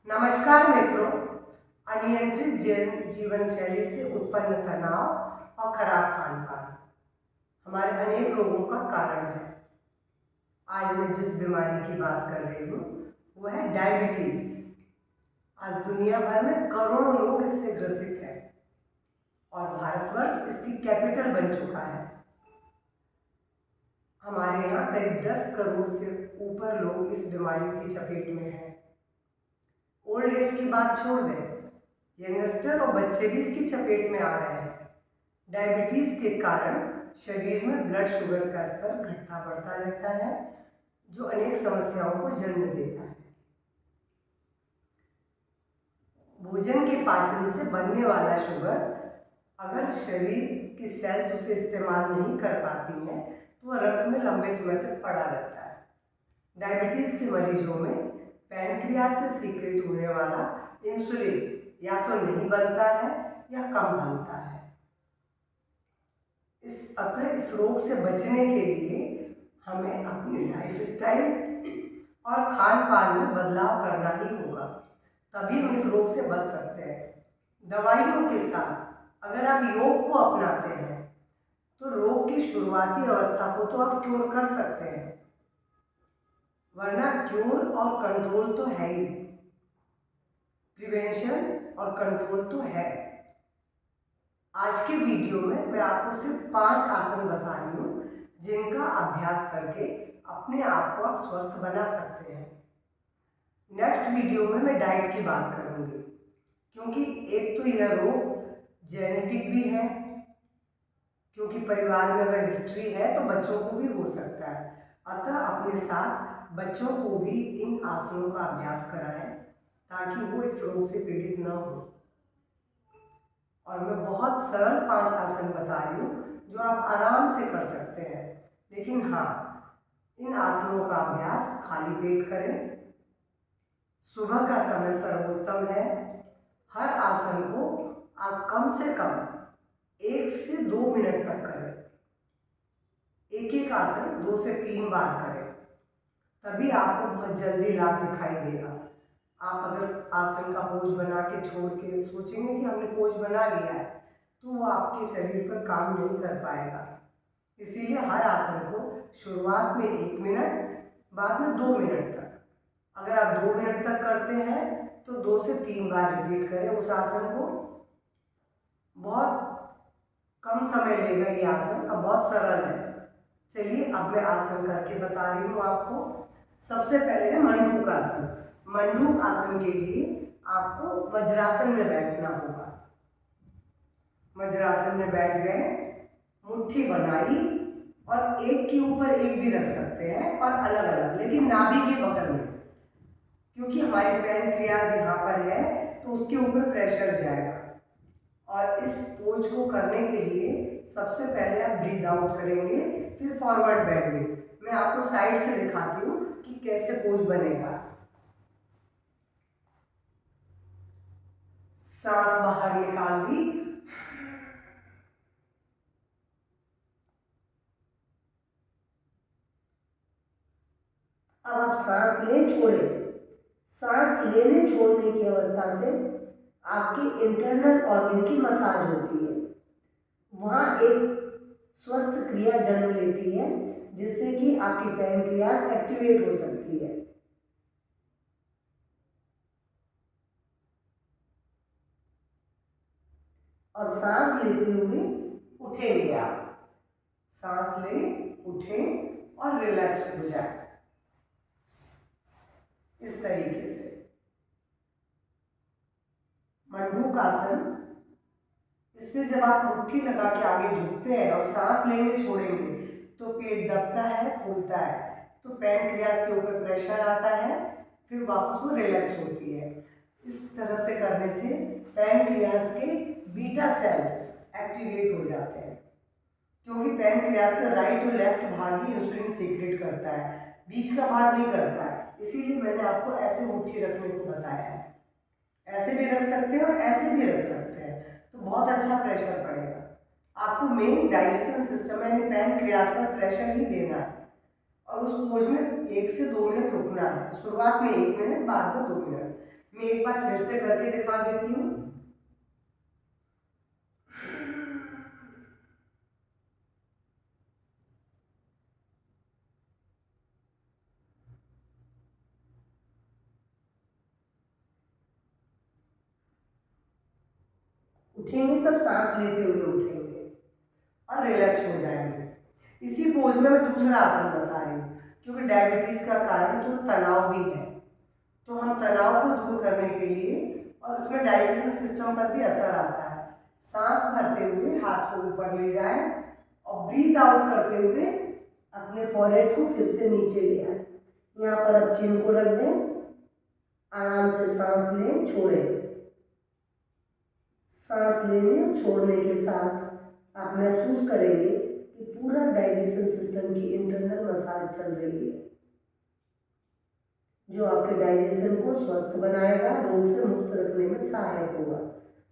नमस्कार मित्रों। अनियंत्रित जीवन शैली से उत्पन्न तनाव और खराब खान पान हमारे अनेक रोगों का कारण है। आज मैं जिस बीमारी की बात कर रही हूँ वो है डायबिटीज। आज दुनिया भर में करोड़ों लोग इससे ग्रसित हैं और भारतवर्ष इसकी कैपिटल बन चुका है। हमारे यहाँ करीब 10 करोड़ से ऊपर लोग इस बीमारी की चपेट में हैं। ओल्ड एज की बात छोड़ दें, यंगस्टर और बच्चे भी इसकी चपेट में आ रहे हैं। डायबिटीज के कारण शरीर में ब्लड शुगर का स्तर घटता बढ़ता रहता है, जो अनेक समस्याओं को जन्म देता है। भोजन के पाचन से बनने वाला शुगर अगर शरीर की सेल्स उसे इस्तेमाल नहीं कर पाती हैं तो वह रक्त में लंबे समय तक पड़ा रहता है। डायबिटीज के मरीजों में पैनक्रियास से सीक्रेट होने वाला इंसुलिन या तो नहीं बनता है या कम बनता है। इस रोग से बचने के लिए हमें अपनी लाइफस्टाइल और खान पान में बदलाव करना ही होगा, तभी हम इस रोग से बच सकते हैं। दवाइयों के साथ अगर आप योग को अपनाते हैं तो रोग की शुरुआती अवस्था को तो आप क्योर कर सकते हैं, वरना क्योर और कंट्रोल तो है ही। प्रिवेंशन और कंट्रोल तो है। आज के वीडियो में मैं आपको सिर्फ 5 आसन बता रही हूँ जिनका अभ्यास करके अपने आप को आप स्वस्थ बना सकते हैं। नेक्स्ट वीडियो में मैं डाइट की बात करूँगी, क्योंकि एक तो यह रोग जेनेटिक भी है, क्योंकि परिवार में अगर हिस्ट्री है तो बच्चों को भी हो सकता है। अतः अपने साथ बच्चों को भी इन आसनों का अभ्यास कराएं ताकि वो इस रोग से पीड़ित न हो। और मैं बहुत सरल 5 आसन बता रही हूँ जो आप आराम से कर सकते हैं। लेकिन हाँ, इन आसनों का अभ्यास खाली पेट करें। सुबह का समय सर्वोत्तम है। हर आसन को आप कम से कम 1 से 2 मिनट तक करें। एक एक आसन 2 से 3 बार करें, तभी आपको बहुत जल्दी लाभ दिखाई देगा। आप अगर आसन का पोज बना के छोड़ के सोचेंगे कि हमने पोज बना लिया है तो वो आपके शरीर पर काम नहीं कर पाएगा। इसीलिए हर आसन को शुरुआत में 1 मिनट, बाद में 2 मिनट तक। अगर आप 2 मिनट तक करते हैं तो 2 से 3 बार रिपीट करें उस आसन को। बहुत कम समय लेगा ये आसन, अब बहुत सरल है। चलिए अब मैं आसन करके बता रही हूँ आपको। सबसे पहले है मंडूक आसन। मंडूक आसन के लिए आपको वज्रासन में बैठना होगा। वज्रासन में बैठ गए, मुट्ठी बनाई और एक के ऊपर एक भी रख सकते हैं और अलग अलग, लेकिन नाभि के बगल में, क्योंकि हमारी पैनक्रियाज यहाँ पर है तो उसके ऊपर प्रेशर जाएगा। और इस पोज को करने के लिए सबसे पहले आप ब्रीद आउट करेंगे, फिर फॉरवर्ड बेंडिंग। मैं आपको साइड से दिखाती हूँ कि कैसे पोज बनेगा। सांस बाहर निकाल दी, अब आप सांस ले छोड़े। सांस लेने छोड़ने की अवस्था से आपकी इंटरनल ऑर्गन की मसाज होती है। वहाँ एक स्वस्थ क्रिया जन्म लेती है जिससे कि आपकी पैनक्रियाज एक्टिवेट हो सकती है। और सांस लेते हुए उठेंगे आप। सांस लें, उठें और रिलैक्स हो जाए इस तरीके से। मंडूक आसन, इससे जब आप मुट्ठी लगा के आगे झुकते हैं और सांस लेंगे छोड़ेंगे तो पेट दबता है, फूलता है, तो पैनक्रियाज के ऊपर प्रेशर आता है, फिर वापस वो रिलैक्स होती है। इस तरह से करने से पैनक्रियाज के बीटा सेल्स एक्टिवेट हो जाते हैं, क्योंकि पैनक्रियाज का राइट और लेफ्ट भाग ही इंसुलिन सीक्रेट करता है, बीच का भाग नहीं करता है। इसीलिए मैंने आपको ऐसे मुट्ठी रखने को बताया है। ऐसे भी रख सकते हैं और ऐसे भी रख सकते हैं, तो बहुत अच्छा प्रेशर पड़ेगा। आपको मेन डाइजेशन सिस्टम यानी पैनक्रियाज पर प्रेशर ही देना है और उस पोज में 1 से 2 मिनट रुकना है। शुरुआत में 1 मिनट, बाद में 2 मिनट। मैं एक बार फिर से करके दिखा देती हूँ। उठेंगे तब सांस लेते हुए उठेंगे और रिलैक्स हो जाएंगे। इसी पोज में मैं दूसरा आसन बता रही हूँ, क्योंकि डायबिटीज का कारण तो तनाव भी है, तो हम तनाव को दूर करने के लिए, और उसमें डाइजेशन सिस्टम पर भी असर आता है। सांस भरते हुए हाथ को ऊपर ले जाएं और ब्रीथ आउट करते हुए अपने फॉरहेड को फिर से नीचे ले आए। यहाँ पर अब चिन को रख दें, आराम से सांस लें, छोड़ें। सांस लेने और छोड़ने के साथ आप महसूस करेंगे कि पूरा डाइजेशन सिस्टम की इंटरनल मसाज चल रही है, जो आपके डाइजेशन को स्वस्थ बनाएगा, रोग से मुक्त रखने में सहायक होगा।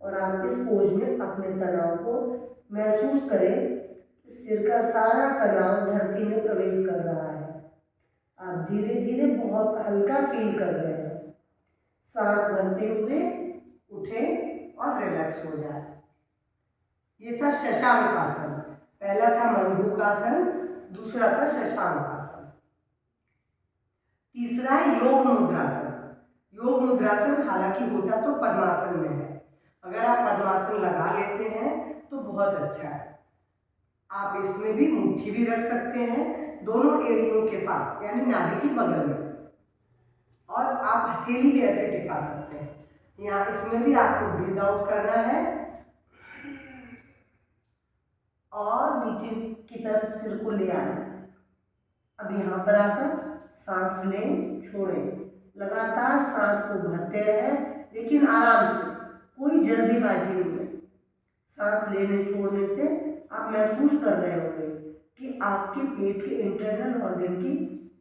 और आप इस पोज में अपने तनाव को महसूस करें। सिर का सारा तनाव धरती में प्रवेश कर रहा है। आप धीरे धीरे बहुत हल्का फील कर रहे हैं। सांस भरते हुए उठे और रिलैक्स हो जाए। ये था शशांक आसन। पहला था मंडूक आसन, दूसरा था शशांक आसन। तीसरा है योग मुद्रासन। योग मुद्रासन हालांकि होता तो पद्मासन में है, अगर आप पद्मासन लगा लेते हैं तो बहुत अच्छा है। आप इसमें भी मुट्ठी भी रख सकते हैं दोनों एड़ियों के पास, यानी नाभि की बगल में, और आप हथेली भी ऐसे टिका सकते हैं। यहाँ इसमें भी आपको ब्रीद आउट करना है और नीचे की तरफ सिर को ले आना है। अब यहाँ पर आकर सांस लें, छोड़ें। लगातार सांस को भरते रहें, लेकिन आराम से, कोई जल्दीबाजी नहीं है। सांस लेने छोड़ने से आप महसूस कर रहे होंगे कि आपके पेट के इंटरनल ऑर्गन की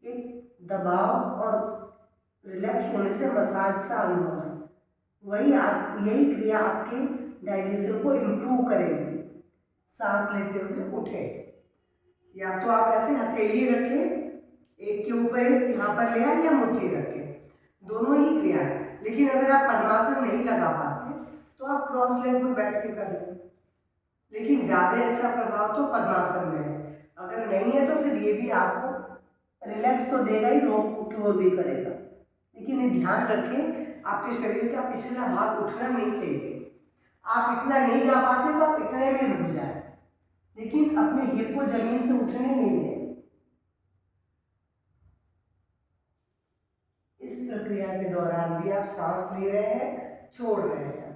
एक दबाव और रिलैक्स होने से मसाज सा अनुभव है। यही क्रिया आपके डाइजेशन को इम्प्रूव करेगी। सांस लेते हुए उठे, या तो आप ऐसे हथेली रखें, एक के ऊपर एक यहाँ पर ले आए, या मुट्ठी रखें, दोनों ही क्रिया है। लेकिन अगर आप पद्मासन नहीं लगा पाते तो आप क्रॉस लेग पर बैठ के कर लें, लेकिन ज़्यादा अच्छा प्रभाव तो पद्मासन में है। अगर नहीं है तो फिर ये भी आपको रिलैक्स तो देगा ही, रोग को क्योर भी करेगा। लेकिन ये ध्यान रखें, आपके शरीर का पिछला भाग उठना नहीं चाहिए। आप इतना नहीं जा पाते तो आप इतने में रुक जाए, लेकिन अपने हिप को जमीन से उठने नहीं दें। इस प्रक्रिया के दौरान भी आप सांस ले रहे हैं, छोड़ रहे हैं।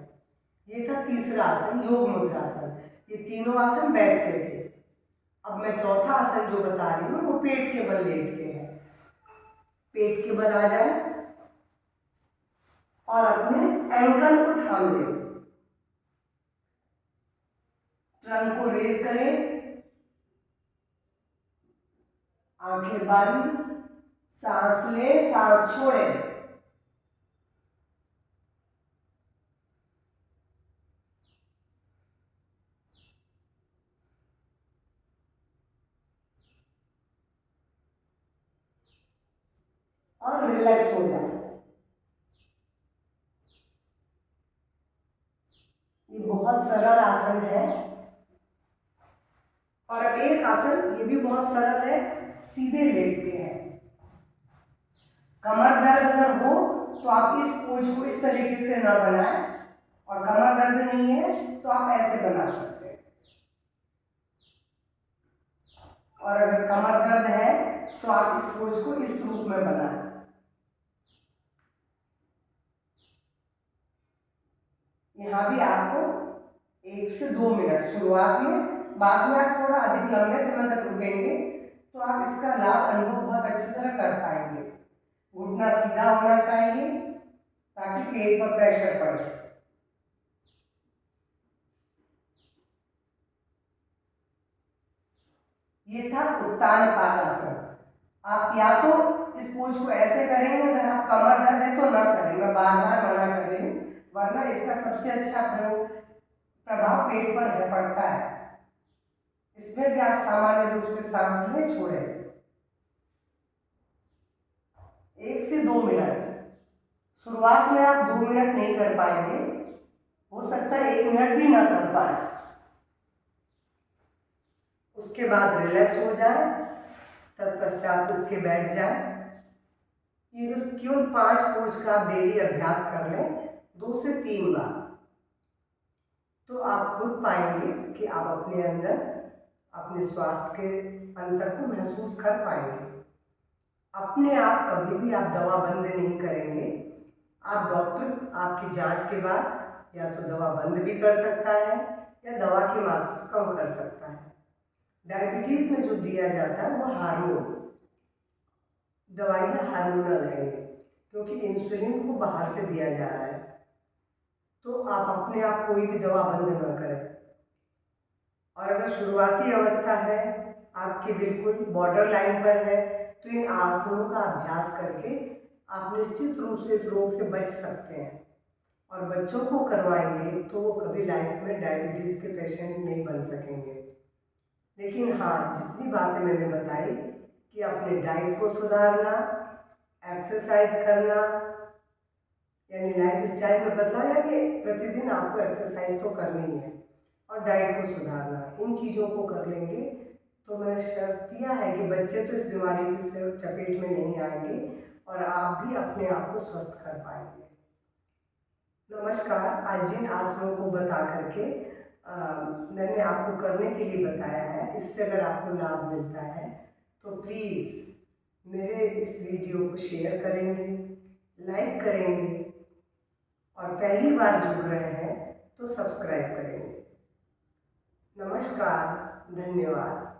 ये था तीसरा आसन, योग मुद्रासन। ये तीनों आसन बैठ के थे। अब मैं चौथा आसन जो बता रही हूँ वो पेट के बल लेट के है। पेट के बल आ जाए और अपने एंकल को थाम लें, ट्रंक को रेज करें, आंखें बंद, सांस लें, सांस छोड़ें। और रिलैक्स हो जाए। ये बहुत सरल आसन है। और अब एक आसन, ये भी बहुत सरल है, सीधे लेट के है। कमर दर्द अगर हो तो आप इस पोज को इस तरीके से ना बनाएं, और कमर दर्द नहीं है तो आप ऐसे बना सकते हैं। और अगर कमर दर्द है तो आप इस पोज को इस रूप में बनाएं। यहाँ भी आपको 1 से 2 मिनट शुरुआत में, बाद में आप थोड़ा अधिक लंबे समय तक रुकेंगे तो आप इसका लाभ अनुभव बहुत अच्छी तरह कर पाएंगे। घुटना सीधा होना चाहिए ताकि पेट पर प्रेशर पड़े। ये था उत्तान पादासन। आप या तो इस पोज को ऐसे करेंगे, अगर आप कमर दर्द है तो ना करें, मैं बार बार मना कर रही हूँ, वरना इसका सबसे अच्छा प्रभाव पेट पर है, पड़ता है। इसमें भी आप सामान्य रूप से सांस लें, छोड़ें। 1 से 2 मिनट शुरुआत में आप 2 मिनट नहीं कर पाएंगे, हो सकता है 1 मिनट भी ना कर पाए। उसके बाद रिलैक्स हो जाए, तत्पश्चात उठ के बैठ जाए। ये बस केवल 5 पोज का आप डेली अभ्यास कर लें 2 से 3 बार, तो आप खुद पाएंगे कि आप अपने अंदर अपने स्वास्थ्य के अंतर को महसूस कर पाएंगे। अपने आप कभी भी आप दवा बंद नहीं करेंगे। आप डॉक्टर आपकी जांच के बाद या तो दवा बंद भी कर सकता है या दवा की मात्रा कम कर सकता है। डायबिटीज़ में जो दिया जाता है वो हार्मोन दवाइयाँ हार्मोनल है, क्योंकि इंसुलिन को बाहर से दिया जा रहा है। तो आप अपने आप कोई भी दवा बंद न करें। और अगर शुरुआती अवस्था है, आपके बिल्कुल बॉर्डर लाइन पर है, तो इन आसनों का अभ्यास करके आप निश्चित रूप से इस रोग से बच सकते हैं। और बच्चों को करवाएंगे तो वो कभी लाइफ में डायबिटीज़ के पेशेंट नहीं बन सकेंगे। लेकिन हाँ, जितनी बातें मैंने बताई कि अपने डाइट को सुधारना, एक्सरसाइज करना, यानी लाइफ स्टाइल में बदलाव, यानी प्रतिदिन आपको एक्सरसाइज तो करनी ही है, और डाइट को सुधारना, इन चीज़ों को कर लेंगे तो मैं शर्तिया है कि बच्चे तो इस बीमारी की चपेट में नहीं आएंगे और आप भी अपने आप को स्वस्थ कर पाएंगे। नमस्कार। आज जिन आसनों को बता करके मैंने आपको करने के लिए बताया है, इससे अगर आपको लाभ मिलता है तो प्लीज़ मेरे इस वीडियो को शेयर करेंगे, लाइक करेंगे, और पहली बार जुड़ रहे हैं तो सब्सक्राइब करेंगे। नमस्कार, धन्यवाद।